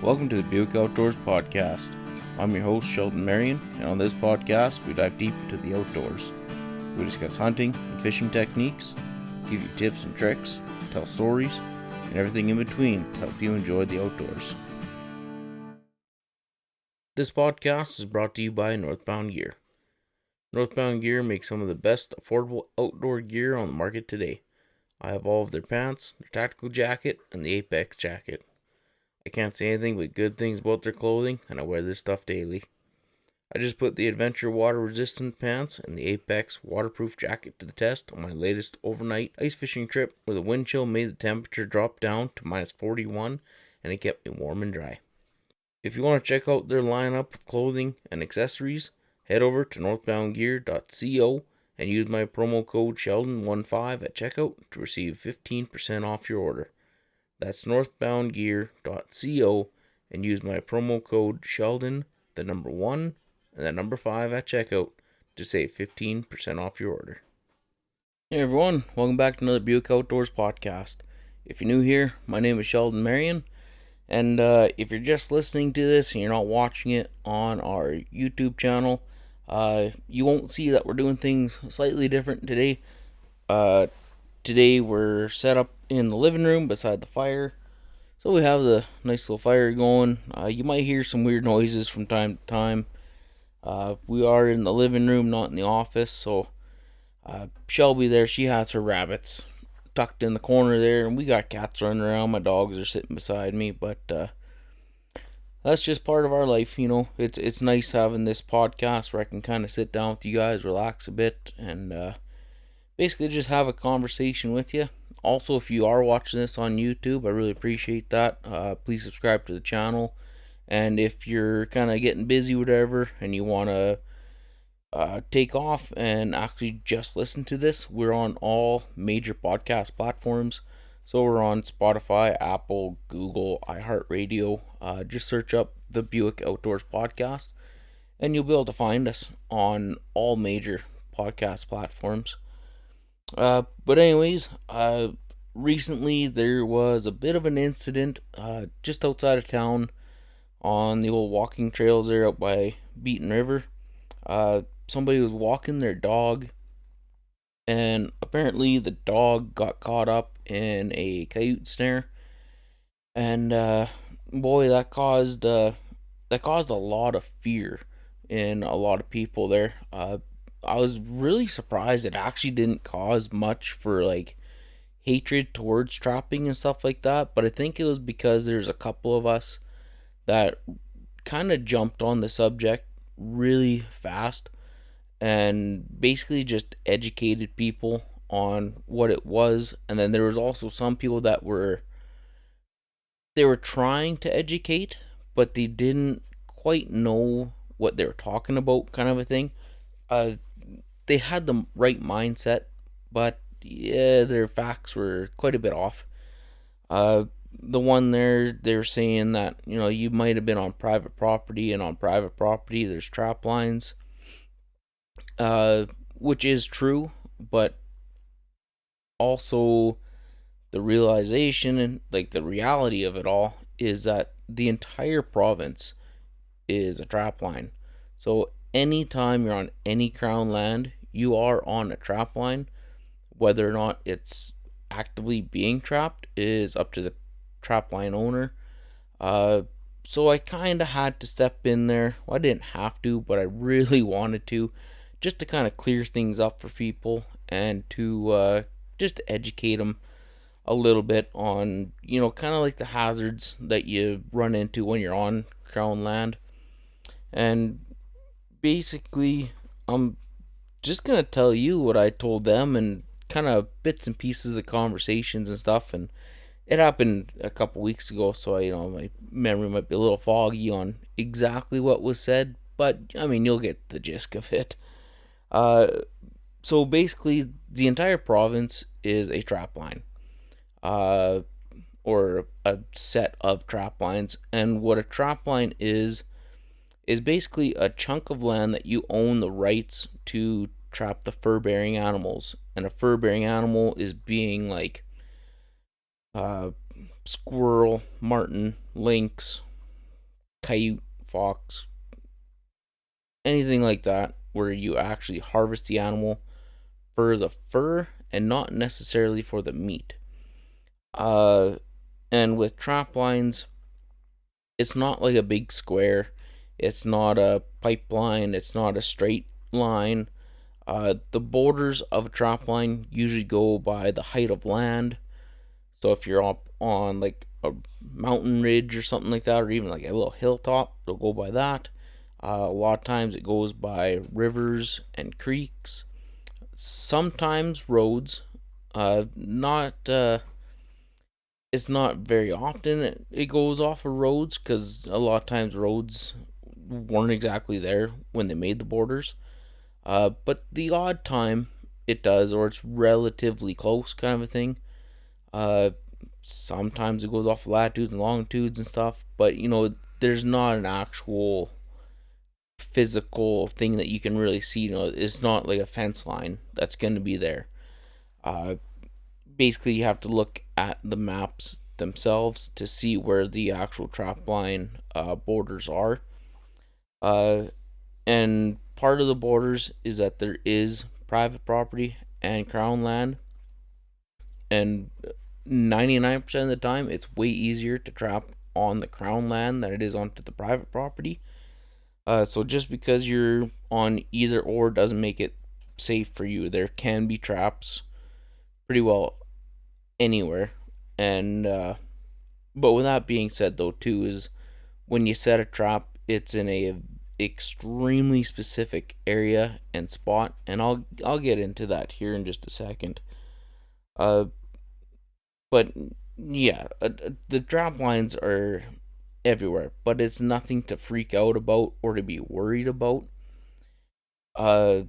Welcome to the Buick Outdoors Podcast. I'm your host, Sheldon, and on this podcast, we dive deep into the outdoors. We discuss hunting and fishing techniques, give you tips and tricks, tell stories, and everything in between to help you enjoy the outdoors. This podcast is brought to you by Northbound Gear. Northbound Gear makes some of the best affordable outdoor gear on the market today. I have all of their pants, their tactical jacket, and the Apex jacket. I can't say anything but good things about their clothing, and I wear this stuff daily. I just put the Adventure water resistant pants and the Apex waterproof jacket to the test on my latest overnight ice fishing trip, where the wind chill made the temperature drop down to minus 41 and it kept me warm and dry. If you want to check out their lineup of clothing and accessories, head over to northboundgear.co and use my promo code Sheldon15 at checkout to receive 15% off your order. That's northboundgear.co and use my promo code Sheldon, the number 1 and the number 5 at checkout to save 15% off your order. Hey everyone, welcome back to another Buick Outdoors podcast. If you're new here, my name is Sheldon Marion, and if you're just listening to this and you're not watching it on our YouTube channel, you won't see that we're doing things slightly different today. Today we're set up in the living room beside the fire. So we have the nice little fire going. You might hear some weird noises from time to time. We are in the living room, not in the office. So Shelby there, she has her rabbits tucked in the corner there. And we got cats running around. My dogs are sitting beside me. But that's just part of our life, you know. It's nice having this podcast where I can kind of sit down with you guys, relax a bit, and basically just have a conversation with you. Also, if you are watching this on YouTube, I really appreciate that. Please subscribe to the channel. And if you're kind of getting busy, whatever, and you want to take off and actually just listen to this, we're on all major podcast platforms. So we're on Spotify, Apple, Google, iHeartRadio. Just search up the Buick Outdoors Podcast, and you'll be able to find us on all major podcast platforms. But anyways, recently there was a bit of an incident just outside of town on the old walking trails there out by Beaton River. Somebody was walking their dog, and apparently the dog got caught up in a coyote snare, and boy, that caused a lot of fear in a lot of people there. I was really surprised it actually didn't cause much for like hatred towards trapping and stuff like that, but I think it was because there's a couple of us that kind of jumped on the subject really fast and basically just educated people on what it was. And then there was also some people that were trying to educate, but they didn't quite know what they were talking about, kind of a thing. They had the right mindset, but yeah, their facts were quite a bit off. The one there, they're saying that, you know, you might have been on private property, and on private property there's traplines, which is true, but also the realization and like the reality of it all is that the entire province is a trapline. So anytime you're on any crown land, you are on a trapline. Whether or not it's actively being trapped is up to the trapline owner. So I kind of had to step in there. Well, I didn't have to, but I really wanted to, just to kind of clear things up for people and to just educate them a little bit on, you know, kind of like the hazards that you run into when you're on crown land. And basically, I'm just gonna tell you what I told them and kind of bits and pieces of the conversations and stuff. And it happened a couple weeks ago, so my memory might be a little foggy on exactly what was said, but I mean, you'll get the gist of it. So basically, the entire province is a trapline, or a set of traplines. And what a trapline is basically a chunk of land that you own the rights to trap the fur-bearing animals. And a fur-bearing animal is being like squirrel, marten, lynx, coyote, fox, anything like that, where you actually harvest the animal for the fur and not necessarily for the meat. Uh, and with trap lines, it's not like a big square. It's not a pipeline. It's not a straight line. The borders of a trap line usually go by the height of land. So if you're up on like a mountain ridge or something like that, or even like a little hilltop, they'll go by that. A lot of times it goes by rivers and creeks. Sometimes roads. Not It's not very often it goes off of roads, because a lot of times roads weren't exactly there when they made the borders. But the odd time it does, or it's relatively close, kind of a thing. Uh, Sometimes it goes off latitudes and longitudes and stuff, but there's not an actual physical thing that you can really see. It's not like a fence line that's going to be there. Uh, Basically, you have to look at the maps themselves to see where the actual trap line borders are. Uh, and part of the borders is that there is private property and crown land, and 99% of the time it's way easier to trap on the crown land than it is onto the private property. So just because you're on either or doesn't make it safe for you. There can be traps pretty well anywhere. And but with that being said, though, too, is when you set a trap, it's in a extremely specific area and spot, and I'll get into that here in just a second. Uh, but yeah, the trap lines are everywhere, but it's nothing to freak out about or to be worried about. Uh,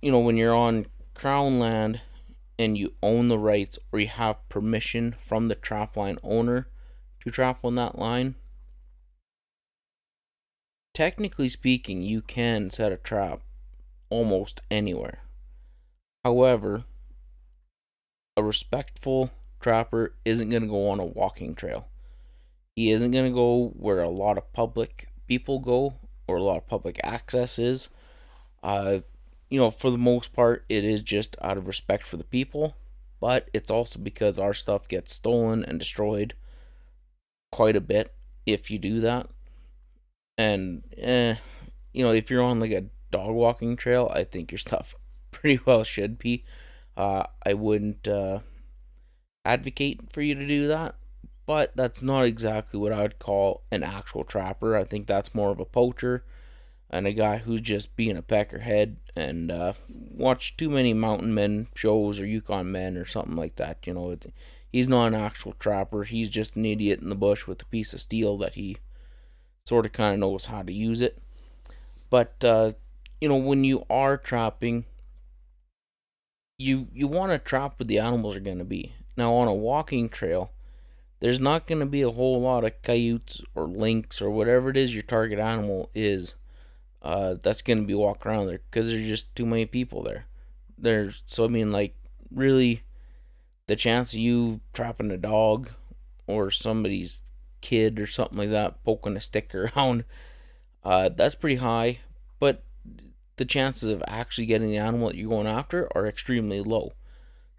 when you're on crown land and you own the rights, or you have permission from the trapline owner to trap on that line, technically speaking, you can set a trap almost anywhere. However, a respectful trapper isn't going to go on a walking trail. He isn't going to go where a lot of public people go, or a lot of public access is. Uh, for the most part, it is just out of respect for the people, but it's also because our stuff gets stolen and destroyed quite a bit if you do that. And, if you're on like a dog walking trail, I think your stuff pretty well should be. I wouldn't advocate for you to do that, but that's not exactly what I would call an actual trapper. I think that's more of a poacher and a guy who's just being a peckerhead and watch too many mountain men shows or Yukon men or something like that. He's not an actual trapper. He's just an idiot in the bush with a piece of steel that he sort of kind of knows how to use it. But when you are trapping, you want to trap where the animals are going to be. Now, on a walking trail, there's not going to be a whole lot of coyotes or lynx or whatever it is your target animal is. That's going to be walking around there, because there's just too many people there. So I mean, like, really, the chance of you trapping a dog or somebody's kid or something like that poking a stick around, that's pretty high. But the chances of actually getting the animal that you're going after are extremely low.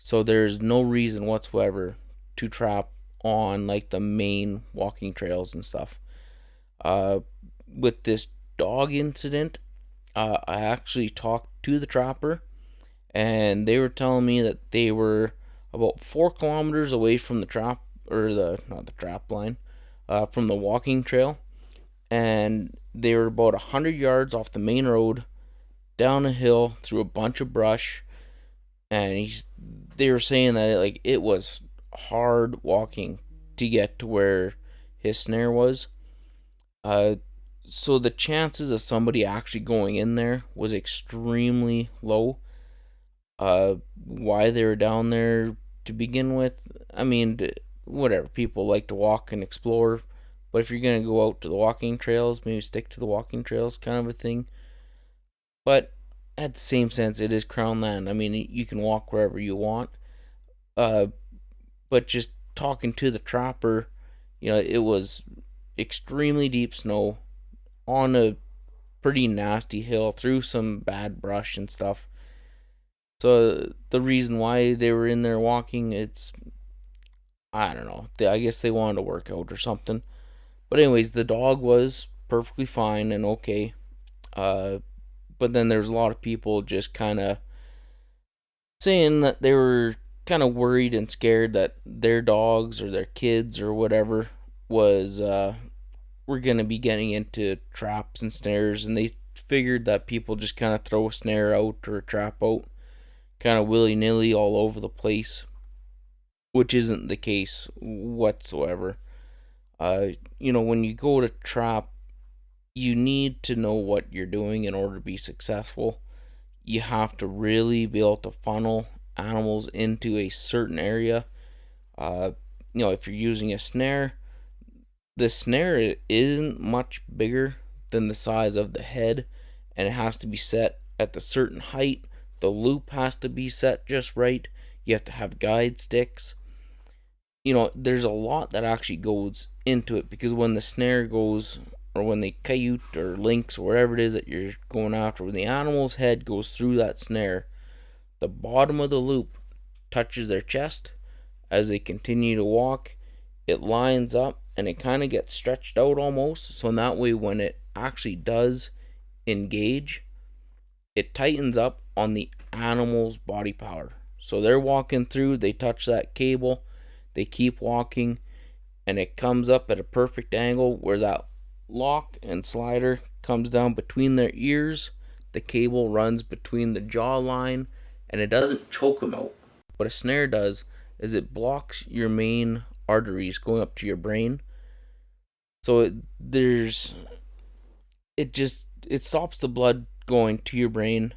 So there's no reason whatsoever to trap on like the main walking trails and stuff. With this dog incident, I actually talked to the trapper, and they were telling me that they were about 4 kilometers away from the trap, or not the trap line, from the walking trail, and they were about 100 yards off the main road, down a hill through a bunch of brush, and they were saying that it was hard walking to get to where his snare was. So the chances of somebody actually going in there was extremely low. Why they were down there to begin with, I mean, whatever. People like to walk and explore, but if you're gonna go out to the walking trails, maybe stick to the walking trails, kind of a thing. But at the same sense, it is crown land. I mean, you can walk wherever you want. But just talking to the trapper, it was extremely deep snow. on a pretty nasty hill through some bad brush and stuff. So the reason why they were in there walking, I don't know. I guess they wanted to work out or something. But anyways, the dog was perfectly fine and okay. But then there's a lot of people just kind of saying that they were kind of worried and scared that their dogs or their kids or whatever was were gonna be getting into traps and snares, and they figured that people just kind of throw a snare out or a trap out, kind of willy nilly all over the place, which isn't the case whatsoever. When you go to trap, you need to know what you're doing in order to be successful. You have to really be able to funnel animals into a certain area. If you're using a snare, the snare isn't much bigger than the size of the head, and it has to be set at the certain height. The loop has to be set just right. You have to have guide sticks. There's a lot that actually goes into it, because when the snare goes, or when the coyote or lynx or whatever it is that you're going after, when the animal's head goes through that snare, the bottom of the loop touches their chest. As they continue to walk, it lines up and it kind of gets stretched out almost. So in that way, when it actually does engage, it tightens up on the animal's body power. So they're walking through, they touch that cable, they keep walking, and it comes up at a perfect angle where that lock and slider comes down between their ears. The cable runs between the jawline, and it doesn't choke them out. What a snare does is it blocks your main arteries going up to your brain. So it stops the blood going to your brain.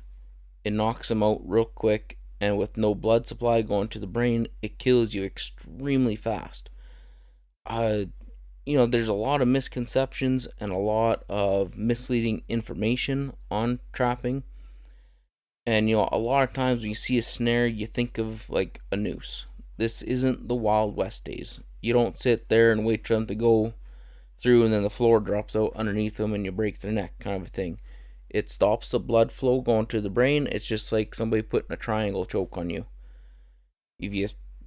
It knocks them out real quick, and with no blood supply going to the brain, it kills you extremely fast. There's a lot of misconceptions and a lot of misleading information on trapping. And, a lot of times when you see a snare, you think of like a noose. This isn't the Wild West days. You don't sit there and wait for them to go through and then the floor drops out underneath them and you break their neck, kind of a thing. It stops the blood flow going to the brain. It's just like somebody putting a triangle choke on you.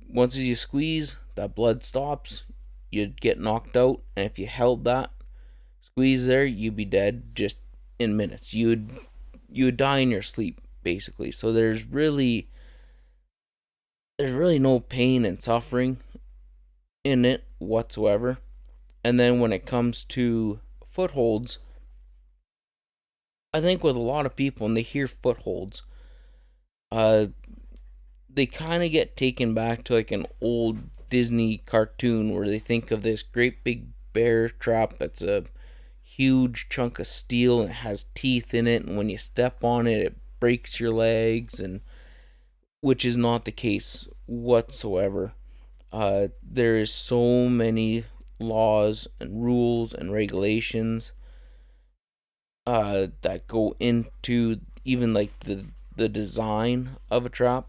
Once you squeeze, that blood stops, you'd get knocked out, and if you held that squeeze there, you'd be dead just in minutes. You would die in your sleep, basically. So there's really no pain and suffering in it whatsoever. And then when it comes to footholds, I think with a lot of people, when they hear footholds, they kind of get taken back to like an old Disney cartoon where they think of this great big bear trap that's a huge chunk of steel and it has teeth in it, and when you step on it, it breaks your legs, and which is not the case whatsoever. There is so many laws and rules and regulations that go into even like the design of a trap.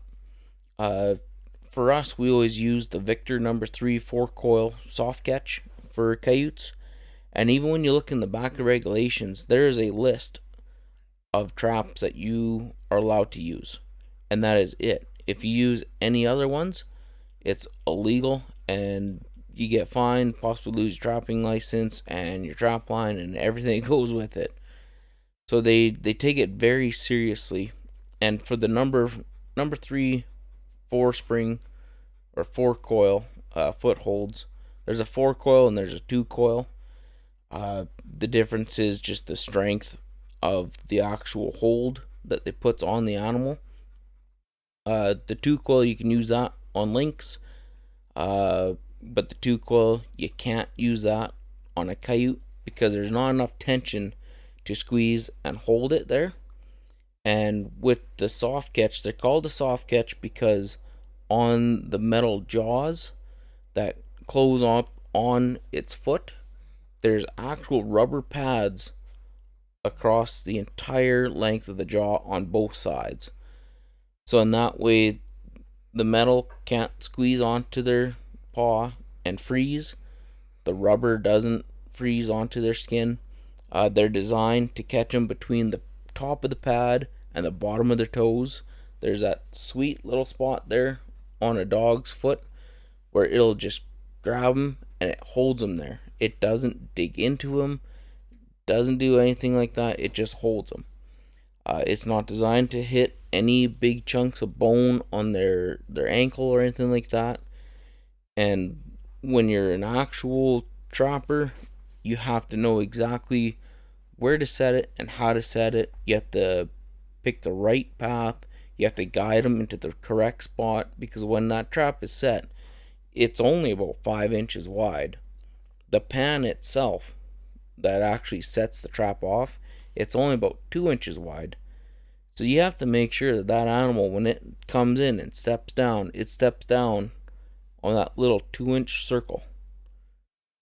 For us, we always use the Victor number 3 4-coil soft catch for coyotes. And even when you look in the back of regulations, there is a list of traps that you are allowed to use. And that is it. If you use any other ones, it's illegal and you get fined, possibly lose your trapping license and your trap line and everything that goes with it. So they take it very seriously. And for the number 3 4-spring or 4-coil footholds, there's a 4-coil and there's a 2-coil. The difference is just the strength of the actual hold that it puts on the animal. The 2-coil, you can use that on lynx, but the 2-coil, you can't use that on a coyote because there's not enough tension to squeeze and hold it there. And with the soft catch, they're called a soft catch because on the metal jaws that close up on its foot, there's actual rubber pads across the entire length of the jaw on both sides. So in that way, the metal can't squeeze onto their paw and freeze. The rubber doesn't freeze onto their skin. They're designed to catch them between the top of the pad and the bottom of their toes. There's that sweet little spot there on a dog's foot where it'll just grab them and it holds them there. It doesn't dig into them, doesn't do anything like that. It just holds them. It's not designed to hit any big chunks of bone on their ankle or anything like that. And when you're an actual trapper, you have to know exactly where to set it and how to set it. You have to pick the right path. You have to guide them into the correct spot, because when that trap is set, it's only about 5 inches wide. The pan itself that actually sets the trap off, it's only about 2 inches wide. So you have to make sure that that animal, when it comes in and steps down, it steps down on that little 2-inch circle.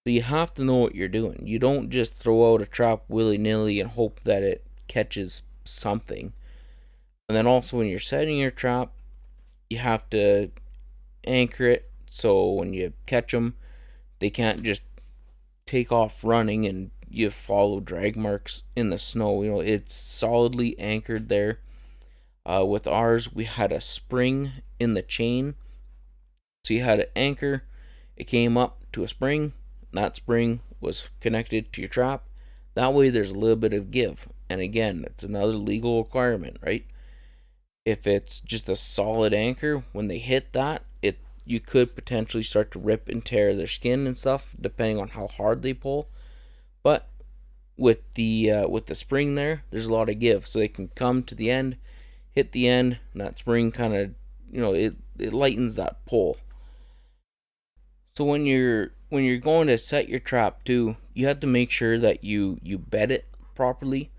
So you have to know what you're doing. You don't just throw out a trap willy-nilly and hope that it catches something. And then also when you're setting your trap, you have to anchor it so when you catch them, they can't just take off running and you follow drag marks in the snow. It's solidly anchored there. With ours, we had a spring in the chain. So you had an anchor, it came up to a spring, that spring was connected to your trap. That way there's a little bit of give. And again, it's another legal requirement, right? If it's just a solid anchor, when they hit that, you could potentially start to rip and tear their skin and stuff, depending on how hard they pull. But with the spring there's a lot of give, so they can come to the end, hit the end, and that spring kind of, it lightens that pull. So when you're going to set your trap too, you have to make sure that you bed it properly.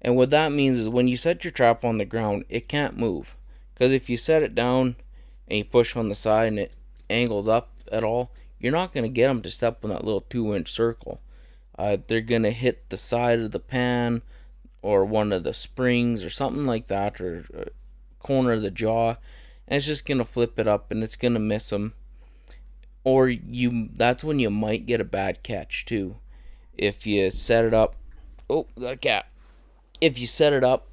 And what that means is when you set your trap on the ground, it can't move. Because if you set it down and you push on the side and it angles up at all, you're not going to get them to step on that little 2-inch circle. They're going to hit the side of the pan or one of the springs or something like that, or corner of the jaw, and it's just going to flip it up and it's going to miss them. Or that's when you might get a bad catch too. If you set it up, got a cat. If you set it up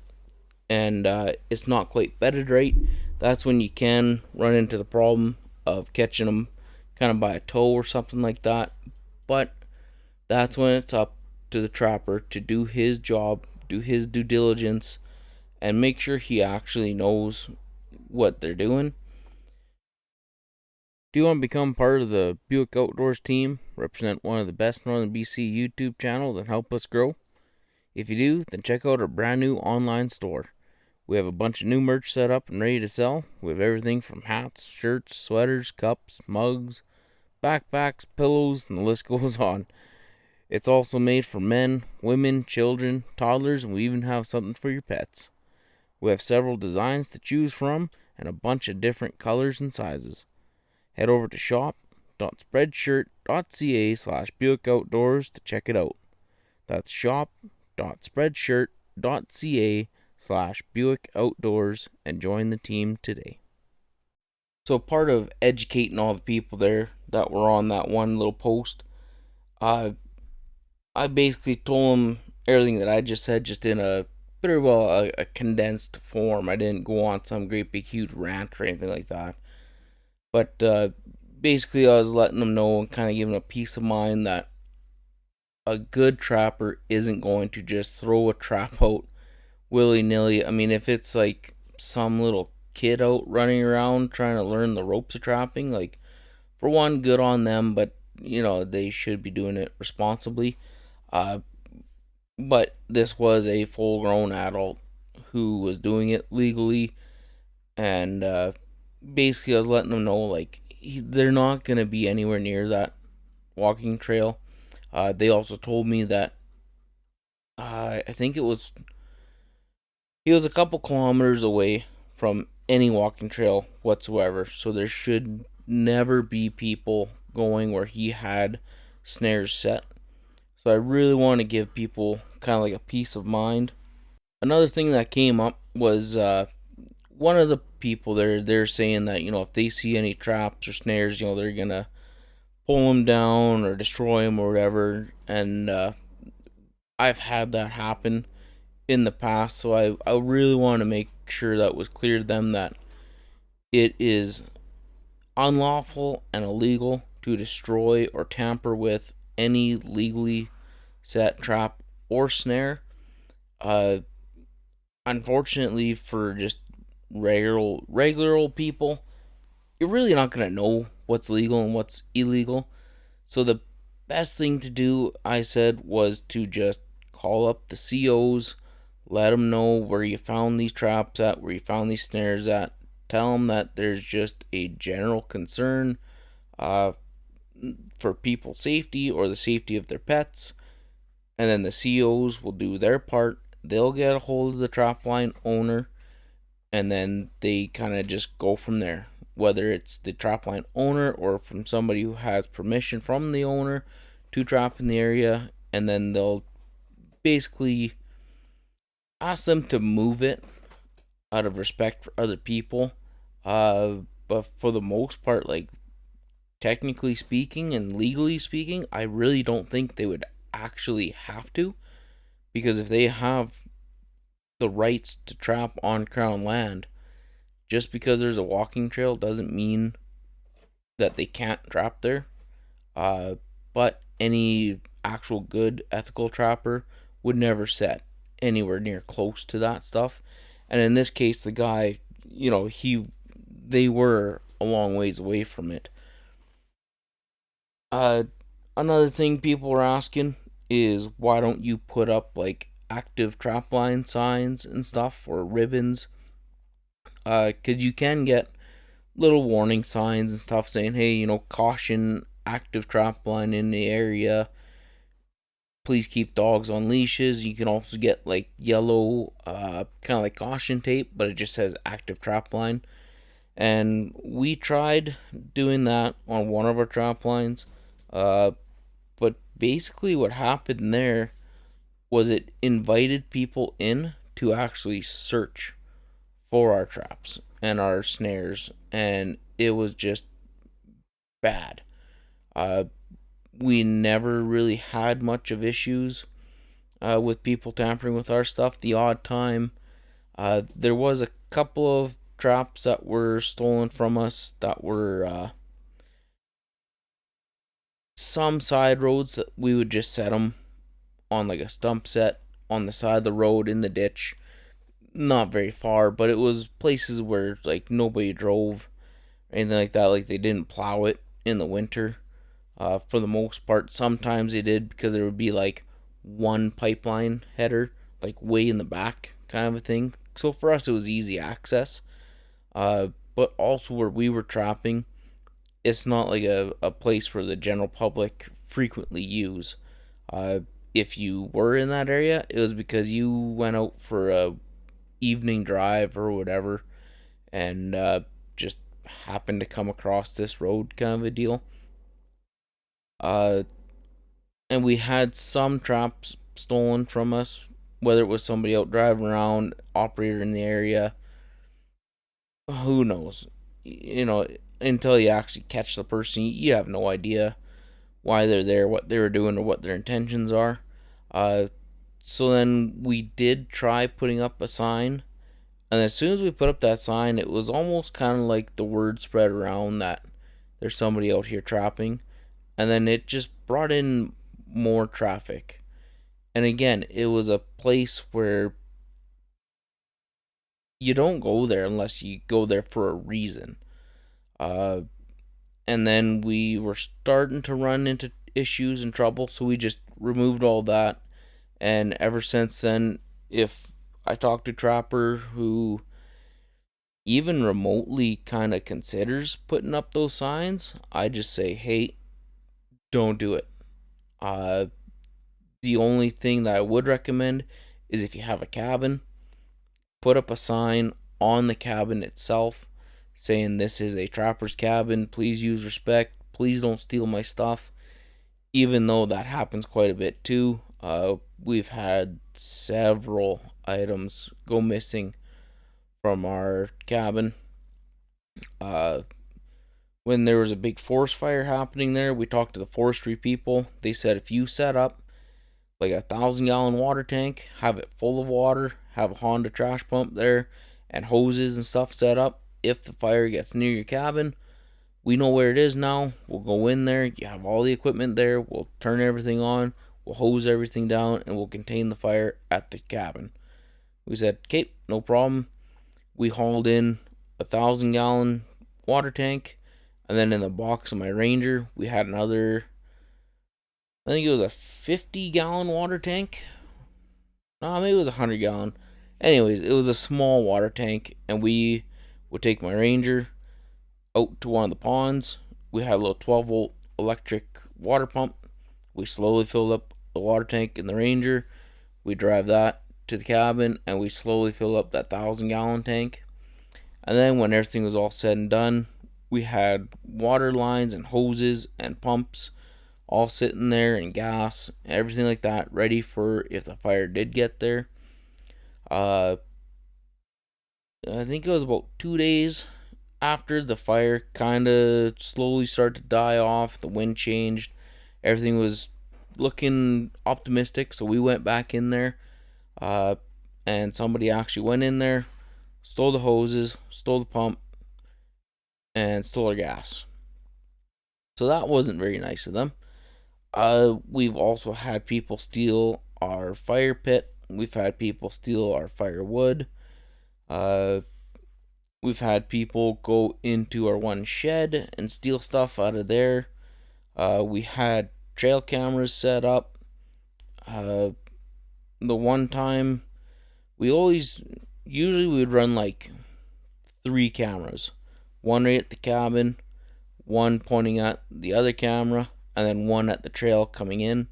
and it's not quite bedded right, that's when you can run into the problem of catching them kind of by a toe or something like that. But that's when it's up to the trapper to do his job, do his due diligence, and make sure he actually knows what they're doing. Do you want to become part of the Buick Outdoors team, represent one of the best Northern BC YouTube channels, and help us grow? If you do, then check out our brand new online store. We have a bunch of new merch set up and ready to sell. We have everything from hats, shirts, sweaters, cups, mugs, backpacks, pillows, and the list goes on. It's also made for men, women, children, toddlers, and we even have something for your pets. We have several designs to choose from and a bunch of different colors and sizes. Head over to shop.spreadshirt.ca/Buick Outdoors to check it out. That's shop.spreadshirt.ca/Buick Outdoors and join the team today. So part of educating all the people there that were on that one little post, I basically told them everything that I just said, just in a condensed form. I didn't go on some great big huge rant or anything like that. But basically I was letting them know and kind of giving a peace of mind that a good trapper isn't going to just throw a trap out willy-nilly. I mean, if it's like some little kid out running around trying to learn the ropes of trapping, like, for one, good on them, but they should be doing it responsibly. But this was a full-grown adult who was doing it legally, and basically I was letting them know, like, they're not going to be anywhere near that walking trail. They also told me that I think he was a couple kilometers away from any walking trail whatsoever, so there should never be people going where he had snares set. So I really want to give people kind of like a peace of mind. Another thing that came up was one of the people they're saying that if they see any traps or snares, they're gonna pull them down or destroy them or whatever. And I've had that happen in the past, so I really want to make sure that was clear to them that it is unlawful and illegal to destroy or tamper with any legally set trap or snare. Uh, Unfortunately, for just regular old people, you're really not gonna know what's legal and what's illegal. So the best thing to do, I said, was to just call up the COs, let them know where you found these traps at, where you found these snares at. Tell them that there's just a general concern uh, for people's safety or the safety of their pets. And then the COs will do their part. They'll get a hold of the trapline owner, and then they kind of just go from there. Whether it's the trapline owner or from somebody who has permission from the owner to trap in the area, and then they'll basically ask them to move it out of respect for other people. But for the most part, like, technically speaking and legally speaking, I really don't think they would actually have to, because if they have the rights to trap on crown land, just because there's a walking trail doesn't mean that they can't trap there. But any actual good ethical trapper would never set anywhere near close to that stuff. And in this case, the guy, they were a long ways away from it. Another thing people are asking is, why don't you put up like active trapline signs and stuff, or ribbons? Because you can get little warning signs and stuff saying, hey, caution, active trapline in the area. Please keep dogs on leashes. You can also get like yellow, kind of like caution tape, but it just says active trapline. And we tried doing that on one of our traplines. But basically, what happened there was it invited people in to actually search for our traps and our snares, and it was just bad. We never really had much of issues with people tampering with our stuff. The odd time, there was a couple of traps that were stolen from us that were some side roads that we would just set them on like a stump set on the side of the road in the ditch. Not very far, but it was places where like nobody drove, anything like that. Like they didn't plow it in the winter. For the most part, sometimes they did, because there would be like one pipeline header, like way in the back, kind of a thing. So for us, it was easy access. But also where we were trapping, it's not like a place where the general public frequently use. If you were in that area, it was because you went out for a evening drive or whatever, and just happened to come across this road, kind of a deal. Uh, and we had some traps stolen from us, whether it was somebody out driving around, operator in the area. Who knows? Until you actually catch the person, you have no idea why they're there, what they were doing, or what their intentions are. So then we did try putting up a sign, and as soon as we put up that sign, it was almost kind of like the word spread around that there's somebody out here trapping, and then it just brought in more traffic. And again, it was a place where you don't go there unless you go there for a reason. Uh, and then we were starting to run into issues and trouble, so we just removed all that. And ever since then, if I talk to trapper who even remotely kind of considers putting up those signs, I just say, hey, don't do it. Uh, the only thing that I would recommend is, if you have a cabin, put up a sign on the cabin itself saying, this is a trapper's cabin, please use respect, please don't steal my stuff. Even though that happens quite a bit too. We've had several items go missing from our cabin. When there was a big forest fire happening there, we talked to the forestry people. They said, if you set up like a 1,000-gallon water tank, have it full of water, have a Honda trash pump there, and hoses and stuff set up. If the fire gets near your cabin, we know where it is now. We'll go in there. You have all the equipment there. We'll turn everything on. We'll hose everything down, and we'll contain the fire at the cabin. We said, okay, no problem. We hauled in a 1,000-gallon water tank, and then in the box of my Ranger, we had another, I think it was a 50-gallon water tank. No, maybe it was a 100-gallon. Anyways, it was a small water tank, and we would take my Ranger out to one of the ponds. We had a little 12-volt electric water pump. We slowly filled up the water tank in the Ranger. We drive that to the cabin, and we slowly fill up that 1,000-gallon tank. And then when everything was all said and done, we had water lines and hoses and pumps all sitting there, and gas, everything like that, ready for if the fire did get there. I think it was about 2 days after the fire kind of slowly started to die off, the wind changed, everything was looking optimistic, so we went back in there, and somebody actually went in there, stole the hoses, stole the pump, and stole our gas. So that wasn't very nice of them. We've also had people steal our fire pit. We've had people steal our firewood. We've had people go into our one shed and steal stuff out of there. We had trail cameras set up. The one time, usually we would run like 3 cameras. One right at the cabin, one pointing at the other camera, and then one at the trail coming in.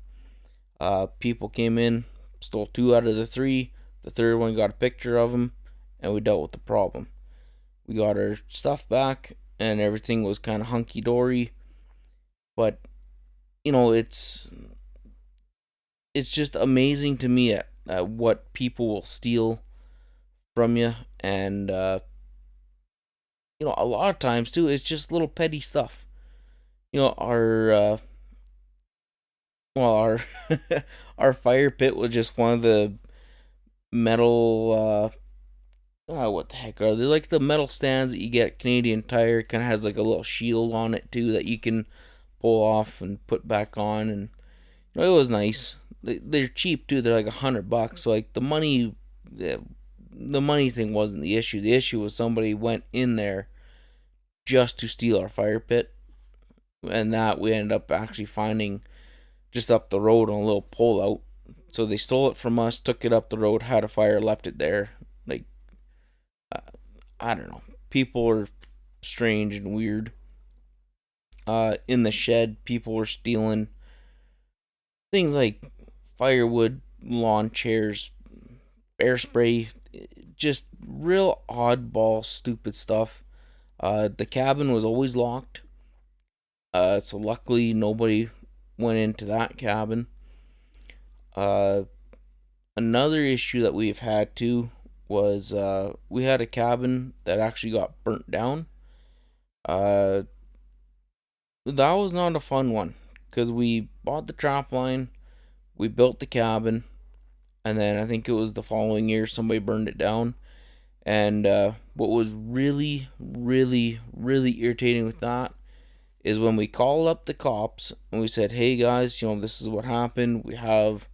People came in, stole 2 out of the 3. The third one got a picture of them, and we dealt with the problem. We got our stuff back, and everything was kind of hunky-dory. But, it's just amazing to me at what people will steal from you. And, a lot of times, too, it's just little petty stuff. Our our fire pit was just one of the metal, what the heck are they? Like the metal stands that you get at Canadian Tire. Kind of has like a little shield on it too that you can pull off and put back on, and it was nice. They're cheap too. They're like $100. So like the money thing wasn't the issue. The issue was somebody went in there just to steal our fire pit, and that we ended up actually finding just up the road on a little pull out. So they stole it from us, took it up the road, had a fire, left it there. Like, I don't know. People are strange and weird. In the shed, people were stealing things like firewood, lawn chairs, bear spray, just real oddball, stupid stuff. The cabin was always locked. So luckily nobody went into that cabin. Another issue that we've had too was we had a cabin that actually got burnt down. That was not a fun one because we bought the trapline, we built the cabin, and then I think it was the following year somebody burned it down. And what was really, really, really irritating with that is when we called up the cops and we said, hey guys, this is what happened. We have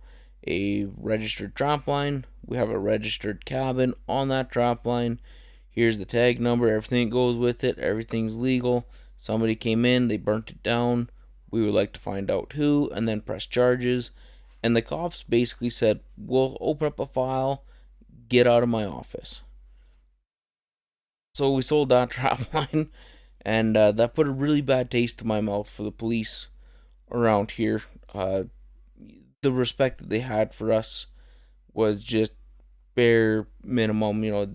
a registered trapline. We have a registered cabin on that trapline. Here's the tag number. Everything goes with it. Everything's legal. Somebody came in. They burnt it down. We would like to find out who and then press charges. And the cops basically said, we'll open up a file. Get out of my office. So we sold that trapline. And that put a really bad taste in my mouth for the police around here. The respect that they had for us was just bare minimum. It was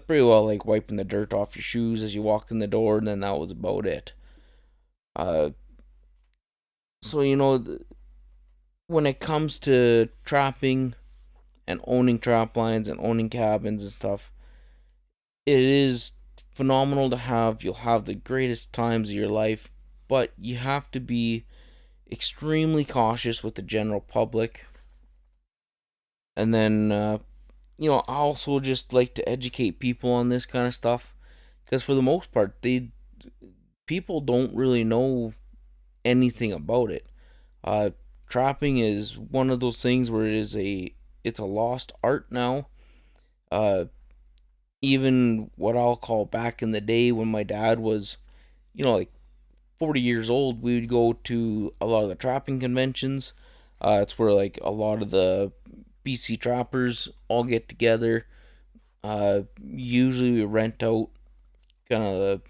pretty well like wiping the dirt off your shoes as you walk in the door, and then that was about it. So, when it comes to trapping and owning traplines and owning cabins and stuff, it is phenomenal to have. You'll have the greatest times of your life, but you have to be extremely cautious with the general public. And then, I also just like to educate people on this kind of stuff because for the most part, people don't really know anything about it. Uh, Trapping is one of those things where it's a lost art now. Uh, Even what I'll call back in the day when my dad was, like 40 years old, we would go to a lot of the trapping conventions. It's where like a lot of the BC trappers all get together. Usually we rent out kind of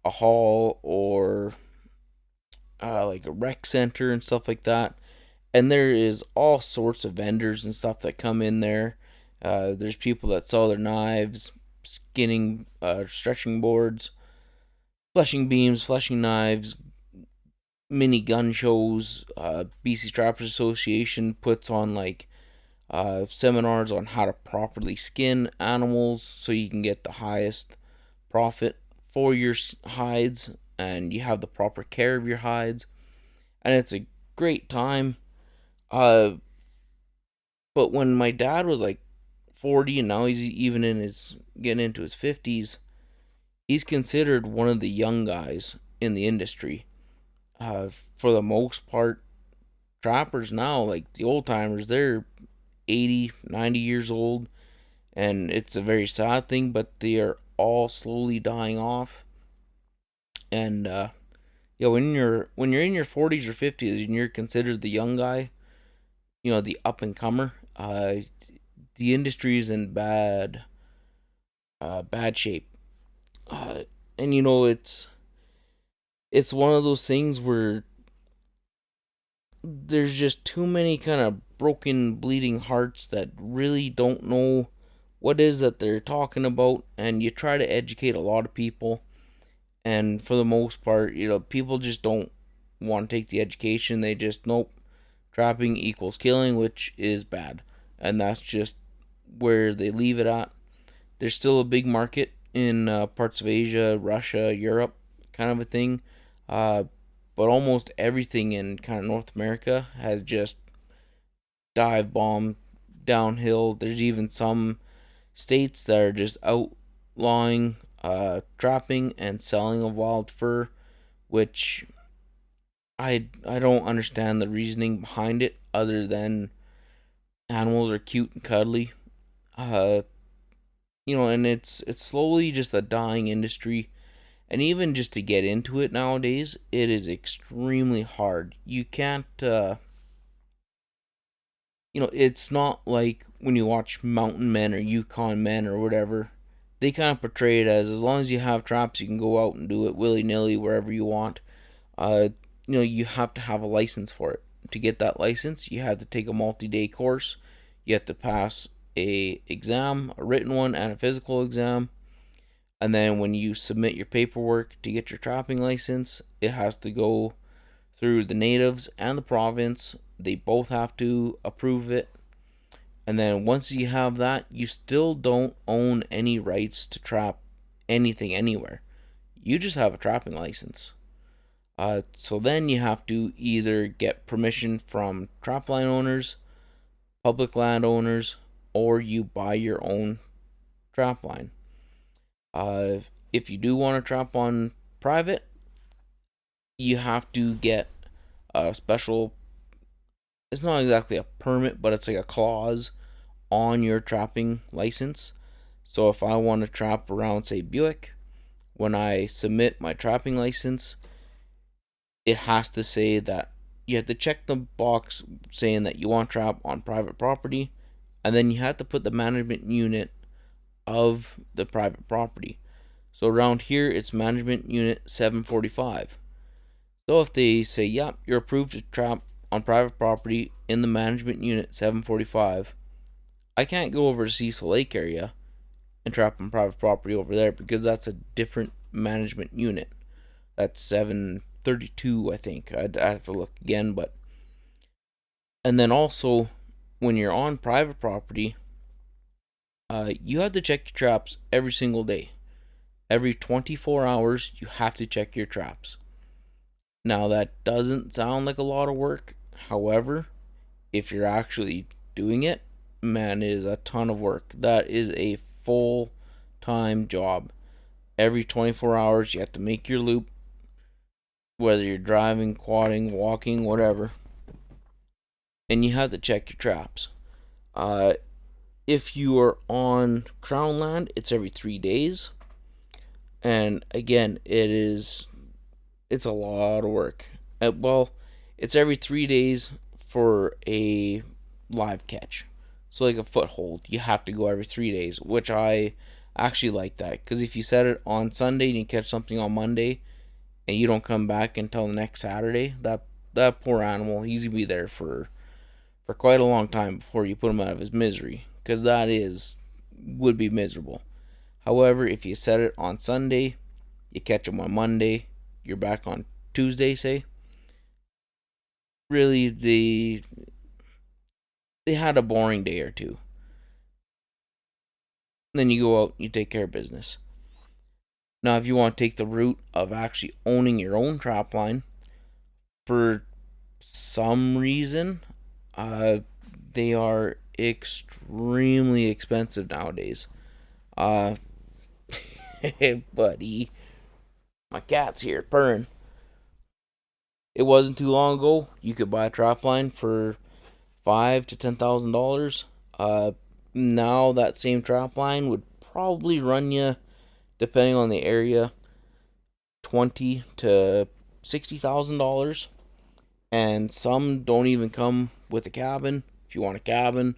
a hall or like a rec center and stuff like that. And there is all sorts of vendors and stuff that come in there. There's people that sell their knives, skinning, stretching boards, fleshing beams, fleshing knives, mini gun shows. BC Trappers Association puts on like seminars on how to properly skin animals so you can get the highest profit for your hides and you have the proper care of your hides. And it's a great time. Uh, but when my dad was like 40 and now he's even in his getting into his 50s, he's considered one of the young guys in the industry. For the most part, trappers now, like the old timers, they're 80, 90 years old, and it's a very sad thing, but they are all slowly dying off. And when you're in your 40s or 50s and you're considered the young guy, the up and comer, the industry is in bad shape. And it's one of those things where there's just too many kind of broken, bleeding hearts that really don't know what it is that they're talking about, and you try to educate a lot of people, and for the most part, people just don't want to take the education. They just nope, trapping equals killing, which is bad, and that's just where they leave it at. There's still a big market in parts of Asia, Russia, Europe, kind of a thing. Uh, but almost everything in kind of North America has just dive bombed downhill. There's even some states that are just outlawing trapping and selling of wild fur, which I don't understand the reasoning behind it other than animals are cute and cuddly. Uh, and it's slowly just a dying industry. And even just to get into it nowadays, it is extremely hard. You can't, it's not like when you watch Mountain Men or Yukon Men or whatever. They kind of portray it as long as you have traps, you can go out and do it willy nilly wherever you want. Uh, you have to have a license for it. To get that license, you have to take a multi-day course. You have to pass a exam, a written one, and a physical exam. And then when you submit your paperwork to get your trapping license, it has to go through the natives and the province. They both have to approve it. And then once you have that, you still don't own any rights to trap anything anywhere. You just have a trapping license. So then you have to either get permission from trapline owners, public landowners, or you buy your own trapline. If you do want to trap on private, you have to get a special. It's not exactly a permit, but it's like a clause on your trapping license. So if I want to trap around, say, Buick, when I submit my trapping license, it has to say that you have to check the box saying that you want to trap on private property, and then you have to put the management unit of the private property. So around here, it's management unit 745. So if they say, yep, you're approved to trap on private property in the management unit 745, I can't go over to Cecil Lake area and trap on private property over there because that's a different management unit. That's 732, I think. I'd have to look again, but. And then also, when you're on private property, you have to check your traps every single day. Every 24 hours, you have to check your traps. Now, that doesn't sound like a lot of work. However, if you're actually doing it, man, it is a ton of work. That is a full time job. Every 24 hours, you have to make your loop, whether you're driving, quadding, walking, whatever. And you have to check your traps. Uh, if you are on Crown Land, it's every 3 days. And again, it's a lot of work. Well, it's every 3 days for a live catch. So like a foothold, you have to go every 3 days, which I actually like that, because if you set it on Sunday and you catch something on Monday and you don't come back until the next Saturday, that poor animal, he's gonna be there for quite a long time before you put him out of his misery, because would be miserable. However, if you set it on Sunday, you catch him on Monday, you're back on Tuesday, say. Really, they had a boring day or two. Then you go out, you take care of business. Now, if you want to take the route of actually owning your own trap line, for some reason, uh, they are extremely expensive nowadays. Uh, hey, buddy, my cat's here purring. It wasn't too long ago you could buy a trap line for $5,000 to $10,000. Now that same trap line would probably run you, depending on the area, $20,000 to $60,000, and some don't even come with a cabin. If you want a cabin,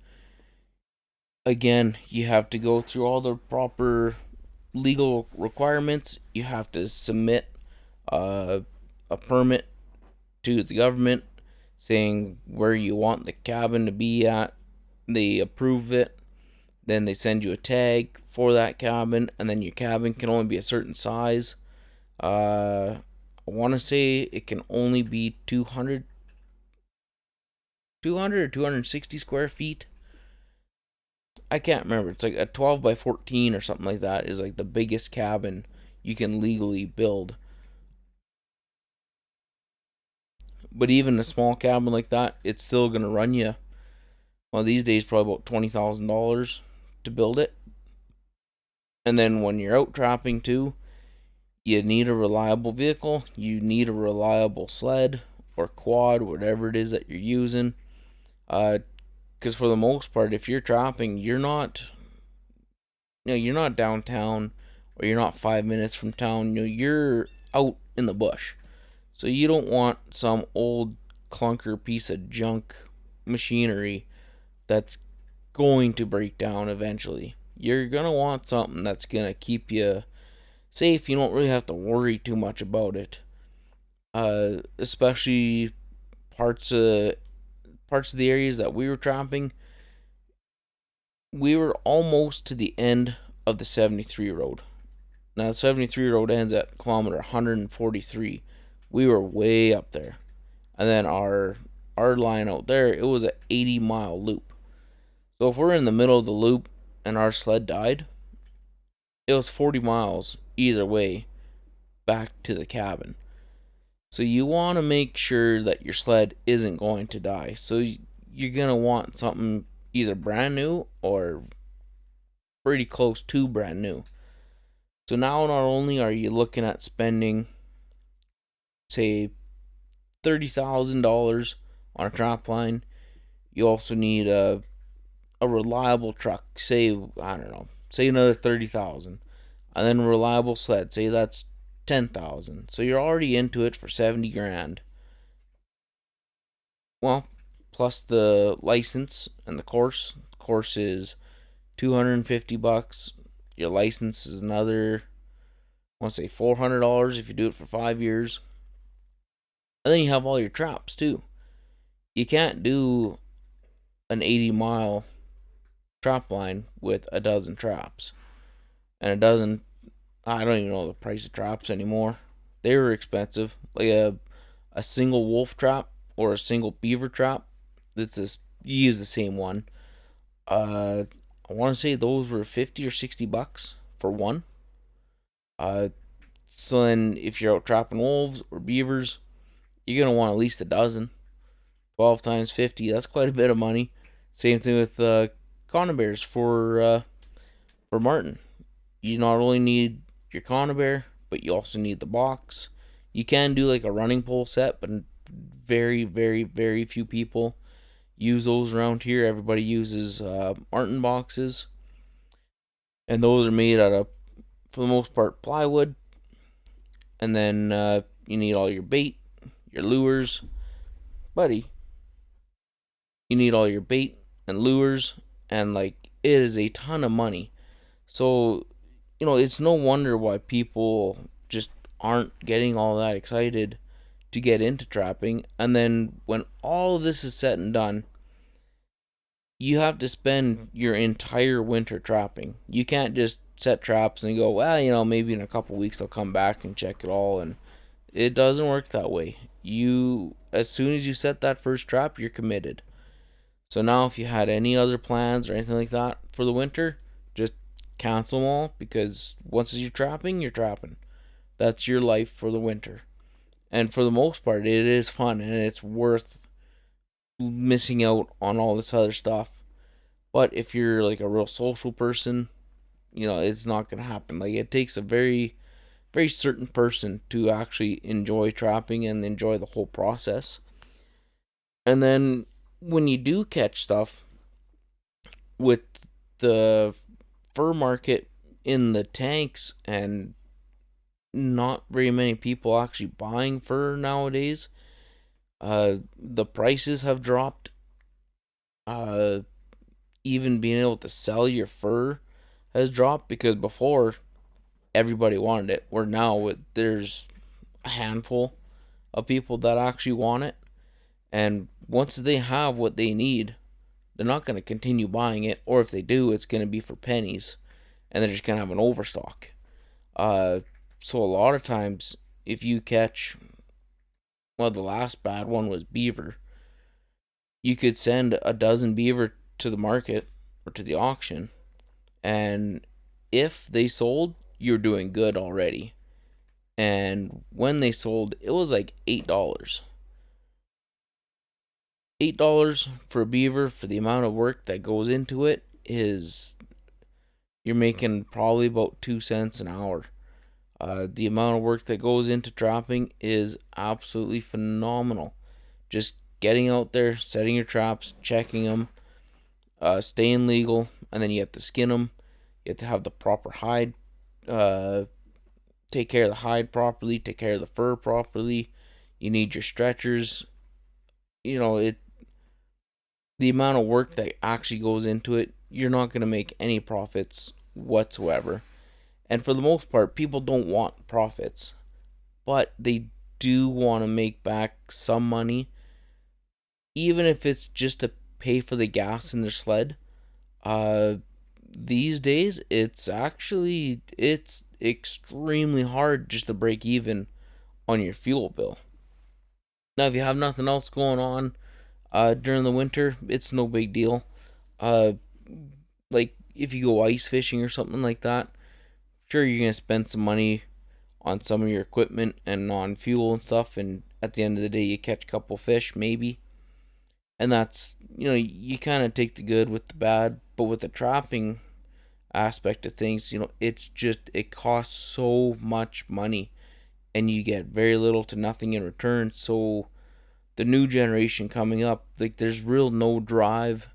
again, you have to go through all the proper legal requirements. You have to submit a permit to the government saying where you want the cabin to be at. They approve it, then they send you a tag for that cabin, and then your cabin can only be a certain size. I want to say it can only be 200 or 260 square feet. I can't remember. It's like a 12 by 14 or something like that is like the biggest cabin you can legally build. But even a small cabin like that, it's still going to run you, well, these days, probably about $20,000 to build it. And then when you're out trapping too, you need a reliable vehicle, you need a reliable sled or quad, whatever it is that you're using. Because for the most part, if you're trapping, you're not downtown, or you're not 5 minutes from town. You're out in the bush. So you don't want some old clunker piece of junk machinery that's going to break down eventually. You're gonna want something that's gonna keep you safe. You don't really have to worry too much about it. Especially parts of the areas that we were trapping. We were almost to the end of the 73 road. Now the 73 road ends at kilometer 143. We were way up there, and then our line out there, it was an 80-mile loop. So if we're in the middle of the loop and our sled died, it was 40 miles either way back to the cabin. So you want to make sure that your sled isn't going to die. So you're going to want something either brand new or pretty close to brand new. So now not only are you looking at spending, say, $30,000 on a trap line, you also need a reliable truck. Say, I don't know, say another 30,000, and then a reliable sled. Say that's 10,000. So you're already into it for 70 grand. Well, plus the license and the course. The course is $250. Your license is another, I want to say $400 if you do it for 5 years. And then you have all your traps too. You can't do an 80-mile trap line with a dozen traps. And a dozen, I don't even know the price of traps anymore. They were expensive. Like a single wolf trap or a single beaver trap. It's this, you use the same one. I want to say those were 50 or $60 for one. So then if you're out trapping wolves or beavers, you're going to want at least a dozen. 12 times 50, that's quite a bit of money. Same thing with conibears for marten. You not only need your conibear, but you also need the box. You can do like a running pole set, but very, very, very few people use those around here. Everybody uses marten boxes, and those are made out of, for the most part, plywood. And then you need all your bait, your lures, buddy. You need all your bait and lures, and like it is a ton of money. So, it's no wonder why people just aren't getting all that excited to get into trapping. And then when all of this is said and done, you have to spend your entire winter trapping. You can't just set traps and go, well, maybe in a couple weeks I'll come back and check it all. And it doesn't work that way. As soon as you set that first trap, you're committed. So now if you had any other plans or anything like that for the winter, just cancel them all, because once you're trapping, you're trapping. That's your life for the winter. And for the most part, it is fun, and it's worth missing out on all this other stuff. But if you're like a real social person, it's not going to happen. Like, it takes a very, very certain person to actually enjoy trapping and enjoy the whole process. And then when you do catch stuff, with the fur market in the tanks and not very many people actually buying fur nowadays, the prices have dropped. Even being able to sell your fur has dropped, because before everybody wanted it, where now there's a handful of people that actually want it, and once they have what they need, they're not going to continue buying it, or if they do, it's going to be for pennies, and they're just going to have an overstock. So a lot of times, if you catch, well, the last bad one was beaver, you could send a dozen beaver to the market or to the auction, and if they sold, you're doing good already. And when they sold, it was like $8. $8 for a beaver, for the amount of work that goes into it, is, you're making probably about 2 cents an hour. The amount of work that goes into trapping is absolutely phenomenal. Just getting out there, setting your traps, checking them, staying legal, and then you have to skin them. You have to have the proper hide, take care of the hide properly, take care of the fur properly. You need your stretchers. The amount of work that actually goes into it, you're not going to make any profits whatsoever. And for the most part, people don't want profits, but they do want to make back some money, even if it's just to pay for the gas in their sled. These days, it's extremely hard just to break even on your fuel bill. Now, if you have nothing else going on during the winter, it's no big deal. Like if you go ice fishing or something like that, sure, you're gonna spend some money on some of your equipment and on fuel and stuff, and at the end of the day, you catch a couple fish, maybe. And that's, you kind of take the good with the bad. But with the trapping aspect of things, it costs so much money, and you get very little to nothing in return. So the new generation coming up, like, there's real no drive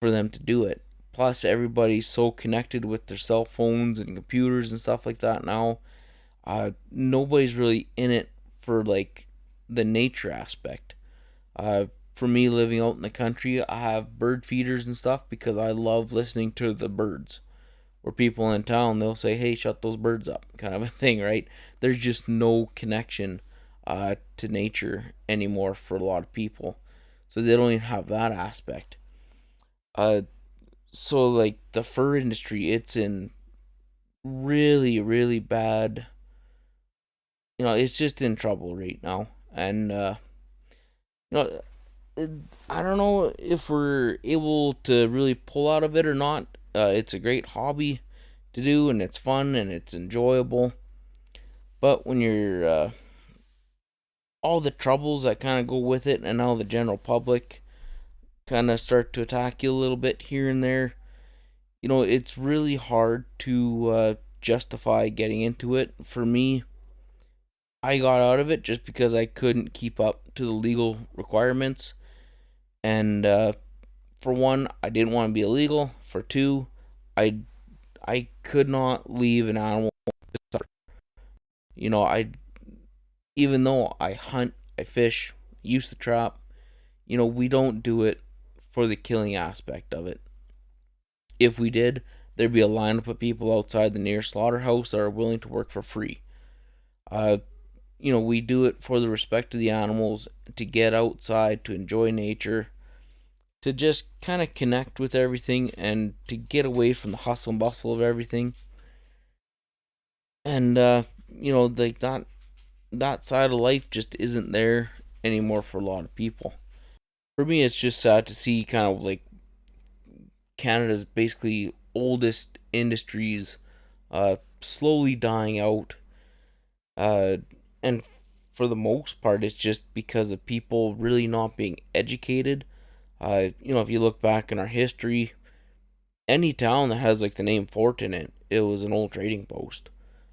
for them to do it. Plus, everybody's so connected with their cell phones and computers and stuff like that now. Nobody's really in it for like the nature aspect. For me, living out in the country, I have bird feeders and stuff because I love listening to the birds. Where people in town, they'll say, "Hey, shut those birds up," kind of a thing, right? There's just no connection to nature anymore for a lot of people, so they don't even have that aspect. So like the fur industry, it's in really, really bad. It's just in trouble right now, and know, I don't know if we're able to really pull out of it or not. It's a great hobby to do, and it's fun and it's enjoyable. But when you're all the troubles that kind of go with it, and now the general public kind of start to attack you a little bit here and there. It's really hard to justify getting into it. For me, I got out of it just because I couldn't keep up to the legal requirements. And for one, I didn't want to be illegal. For two, I I could not leave an animal to suffer. I even though I hunt, I fish, use the trap, we don't do it for the killing aspect of it. If we did, there'd be a lineup of people outside the nearest slaughterhouse that are willing to work for free. Uh, we do it for the respect of the animals, to get outside, to enjoy nature, to just kind of connect with everything, and to get away from the hustle and bustle of everything. And like that side of life just isn't there anymore for a lot of people. For me, it's just sad to see kind of like Canada's basically oldest industries slowly dying out. And for the most part, it's just because of people really not being educated. If you look back in our history, any town that has like the name Fort in it, it was an old trading post.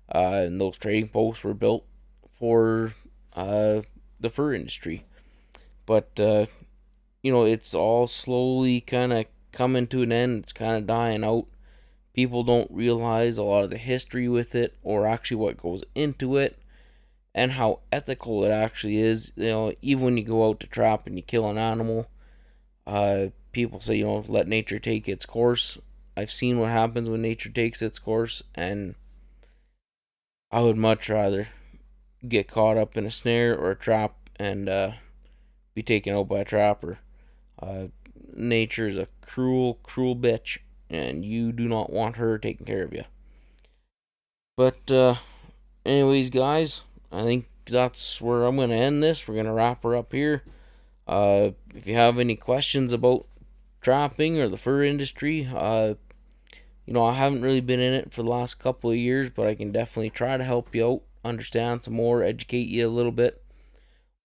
And those trading posts were built for the fur industry. But, it's all slowly kind of coming to an end. It's kind of dying out. People don't realize a lot of the history with it, or actually what goes into it, and how ethical it actually is. Even when you go out to trap and you kill an animal, people say, let nature take its course. I've seen what happens when nature takes its course, and I would much rather get caught up in a snare or a trap and be taken out by a trapper. Uh, Nature is a cruel, cruel bitch, and you do not want her taking care of you. But, anyways, guys, I think that's where I'm going to end this. We're going to wrap her up here. If you have any questions about trapping or the fur industry, I haven't really been in it for the last couple of years, but I can definitely try to help you out, understand some more, educate you a little bit.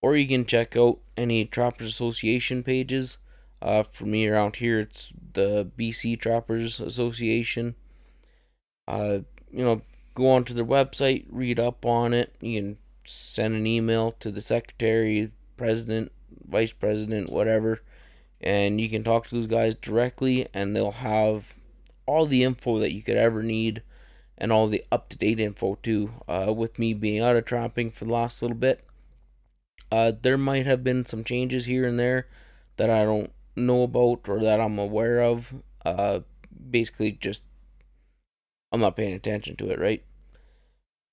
Or you can check out any Trappers Association pages. For me around here, it's the BC Trappers Association. Uh, you know, Go onto their website, read up on it. You can send an email to the secretary, president, vice president, whatever, and you can talk to those guys directly, and they'll have all the info that you could ever need, and all the up-to-date info too. With me being out of trapping for the last little bit, there might have been some changes here and there that I don't know about or that I'm aware of. Basically, just I'm not paying attention to it, right?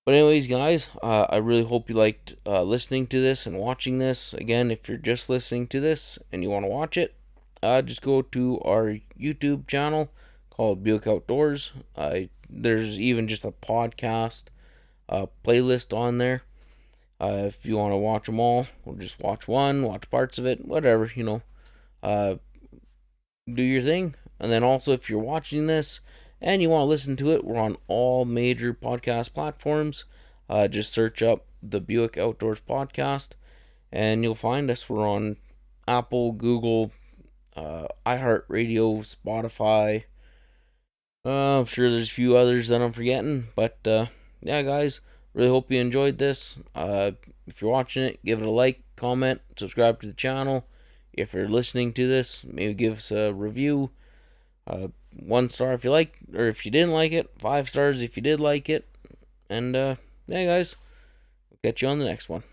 But anyways, guys, I really hope you liked listening to this and watching this. Again, if you're just listening to this and you want to watch it, just go to our YouTube channel called Buick Outdoors. There's even just a podcast playlist on there. If you want to watch them all, or just watch one, watch parts of it, whatever, do your thing. And then also, if you're watching this and you want to listen to it, we're on all major podcast platforms. Just search up the Buick Outdoors Podcast, and you'll find us. We're on Apple, Google, iHeartRadio, Spotify. I'm sure there's a few others that I'm forgetting, but yeah, guys, really hope you enjoyed this. If you're watching it, give it a like, comment, subscribe to the channel. If you're listening to this, maybe give us a review. 1 star if you like, or if you didn't like it. 5 stars if you did like it. And yeah, guys, we'll catch you on the next one.